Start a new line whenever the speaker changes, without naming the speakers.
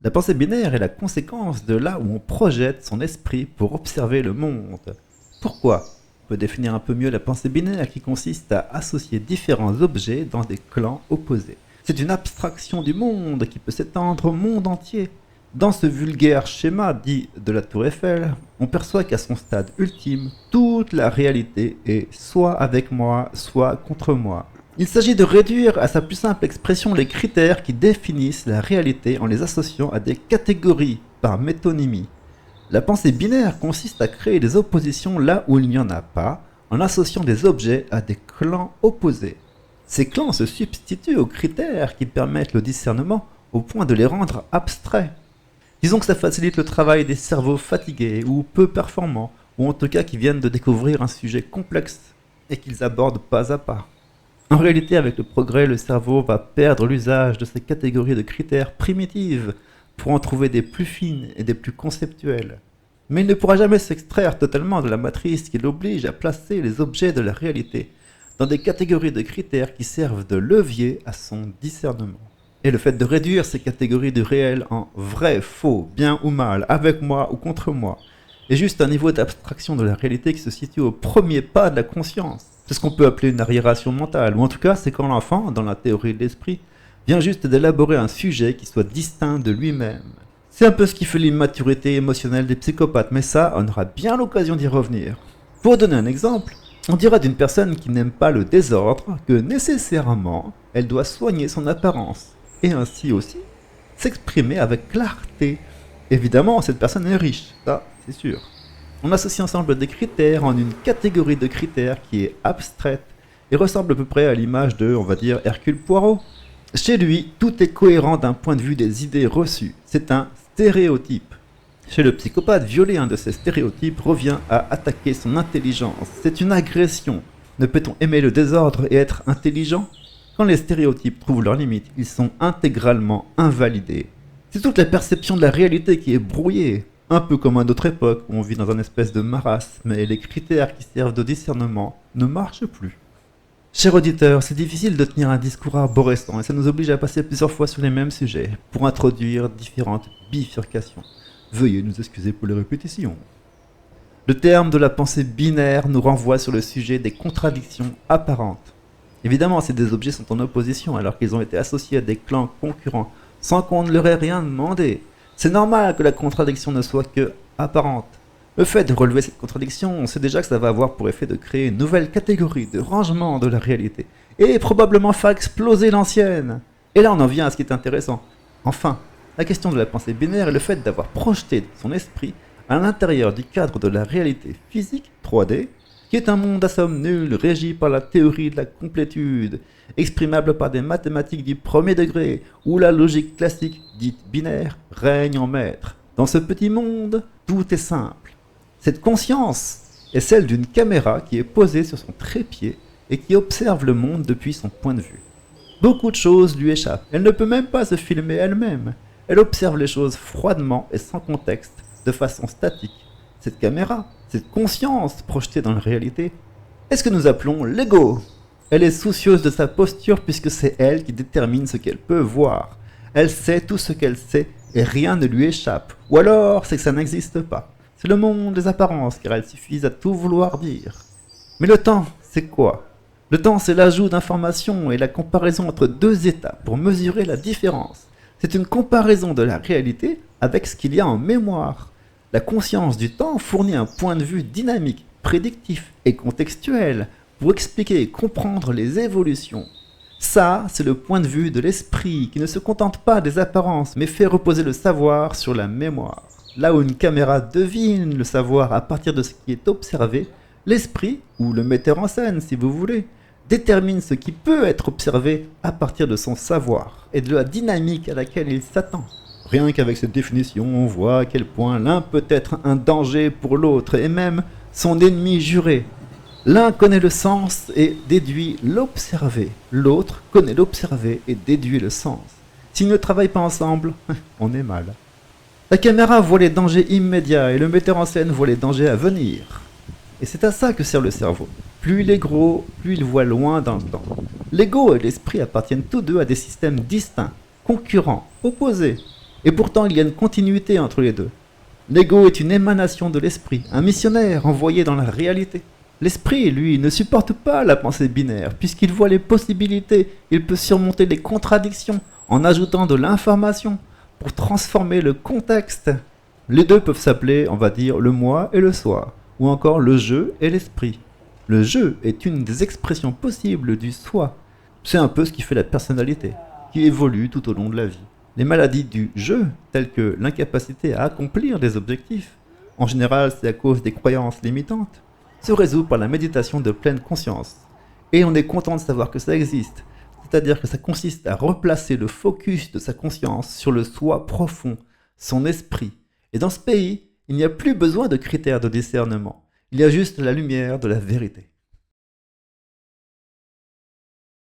La pensée binaire est la conséquence de là où on projette son esprit pour observer le monde. Pourquoi? On peut définir un peu mieux la pensée binaire qui consiste à associer différents objets dans des clans opposés. C'est une abstraction du monde qui peut s'étendre au monde entier. Dans ce vulgaire schéma dit de la Tour Eiffel, on perçoit qu'à son stade ultime, toute la réalité est soit avec moi, soit contre moi. Il s'agit de réduire à sa plus simple expression les critères qui définissent la réalité en les associant à des catégories par métonymie. La pensée binaire consiste à créer des oppositions là où il n'y en a pas, en associant des objets à des clans opposés. Ces clans se substituent aux critères qui permettent le discernement au point de les rendre abstraits. Disons que ça facilite le travail des cerveaux fatigués ou peu performants, ou en tout cas qui viennent de découvrir un sujet complexe et qu'ils abordent pas à pas. En réalité, avec le progrès, le cerveau va perdre l'usage de ces catégories de critères primitives pour en trouver des plus fines et des plus conceptuelles. Mais il ne pourra jamais s'extraire totalement de la matrice qui l'oblige à placer les objets de la réalité dans des catégories de critères qui servent de levier à son discernement. Et le fait de réduire ces catégories de réel en vrai, faux, bien ou mal, avec moi ou contre moi, est juste un niveau d'abstraction de la réalité qui se situe au premier pas de la conscience. C'est ce qu'on peut appeler une arriération mentale, ou en tout cas c'est quand l'enfant, dans la théorie de l'esprit, vient juste d'élaborer un sujet qui soit distinct de lui-même. C'est un peu ce qui fait l'immaturité émotionnelle des psychopathes, mais ça, on aura bien l'occasion d'y revenir. Pour donner un exemple, on dira d'une personne qui n'aime pas le désordre que nécessairement, elle doit soigner son apparence, et ainsi aussi s'exprimer avec clarté. Évidemment, cette personne est riche, ça c'est sûr. On associe ensemble des critères en une catégorie de critères qui est abstraite et ressemble à peu près à l'image de, on va dire, Hercule Poirot. Chez lui, tout est cohérent d'un point de vue des idées reçues. C'est un stéréotype. Chez le psychopathe, violer un de ces stéréotypes revient à attaquer son intelligence. C'est une agression. Ne peut-on aimer le désordre et être intelligent? Quand les stéréotypes trouvent leurs limites, ils sont intégralement invalidés. C'est toute la perception de la réalité qui est brouillée. Un peu comme à notre époque où on vit dans un espèce de marasme, mais les critères qui servent de discernement ne marchent plus. Cher auditeur, c'est difficile de tenir un discours arborescent et ça nous oblige à passer plusieurs fois sur les mêmes sujets pour introduire différentes bifurcations. Veuillez nous excuser pour les répétitions. Le terme de la pensée binaire nous renvoie sur le sujet des contradictions apparentes. Évidemment, si des objets sont en opposition alors qu'ils ont été associés à des clans concurrents sans qu'on ne leur ait rien demandé, c'est normal que la contradiction ne soit que apparente. Le fait de relever cette contradiction, on sait déjà que ça va avoir pour effet de créer une nouvelle catégorie de rangement de la réalité, et probablement faire exploser l'ancienne. Et là on en vient à ce qui est intéressant. Enfin, la question de la pensée binaire est le fait d'avoir projeté son esprit à l'intérieur du cadre de la réalité physique 3D, qui est un monde à somme nulle régi par la théorie de la complétude, exprimable par des mathématiques du premier degré, où la logique classique, dite binaire, règne en maître. Dans ce petit monde, tout est simple. Cette conscience est celle d'une caméra qui est posée sur son trépied et qui observe le monde depuis son point de vue. Beaucoup de choses lui échappent. Elle ne peut même pas se filmer elle-même. Elle observe les choses froidement et sans contexte, de façon statique. Cette caméra, cette conscience projetée dans la réalité, est ce que nous appelons l'ego. Elle est soucieuse de sa posture puisque c'est elle qui détermine ce qu'elle peut voir. Elle sait tout ce qu'elle sait et rien ne lui échappe. Ou alors, c'est que ça n'existe pas. C'est le monde des apparences car elles suffisent à tout vouloir dire. Mais le temps, c'est quoi? Le temps, c'est l'ajout d'informations et la comparaison entre deux états pour mesurer la différence. C'est une comparaison de la réalité avec ce qu'il y a en mémoire. La conscience du temps fournit un point de vue dynamique, prédictif et contextuel pour expliquer et comprendre les évolutions. Ça, c'est le point de vue de l'esprit qui ne se contente pas des apparences mais fait reposer le savoir sur la mémoire. Là où une caméra devine le savoir à partir de ce qui est observé, l'esprit, ou le metteur en scène si vous voulez, détermine ce qui peut être observé à partir de son savoir et de la dynamique à laquelle il s'attend. Rien qu'avec cette définition, on voit à quel point l'un peut être un danger pour l'autre et même son ennemi juré. L'un connaît le sens et déduit l'observé, l'autre connaît l'observé et déduit le sens. S'ils ne travaillent pas ensemble, on est mal. La caméra voit les dangers immédiats et le metteur en scène voit les dangers à venir. Et c'est à ça que sert le cerveau. Plus il est gros, plus il voit loin dans le temps. L'ego et l'esprit appartiennent tous deux à des systèmes distincts, concurrents, opposés. Et pourtant, il y a une continuité entre les deux. L'ego est une émanation de l'esprit, un missionnaire envoyé dans la réalité. L'esprit, lui, ne supporte pas la pensée binaire, puisqu'il voit les possibilités, il peut surmonter les contradictions en ajoutant de l'information pour transformer le contexte. Les deux peuvent s'appeler, on va dire, le moi et le soi, ou encore le je et l'esprit. Le je est une des expressions possibles du soi. C'est un peu ce qui fait la personnalité, qui évolue tout au long de la vie. Les maladies du je, telles que l'incapacité à accomplir des objectifs, en général c'est à cause des croyances limitantes, se résout par la méditation de pleine conscience. Et on est content de savoir que ça existe, c'est-à-dire que ça consiste à replacer le focus de sa conscience sur le soi profond, son esprit. Et dans ce pays, il n'y a plus besoin de critères de discernement, il y a juste la lumière de la vérité.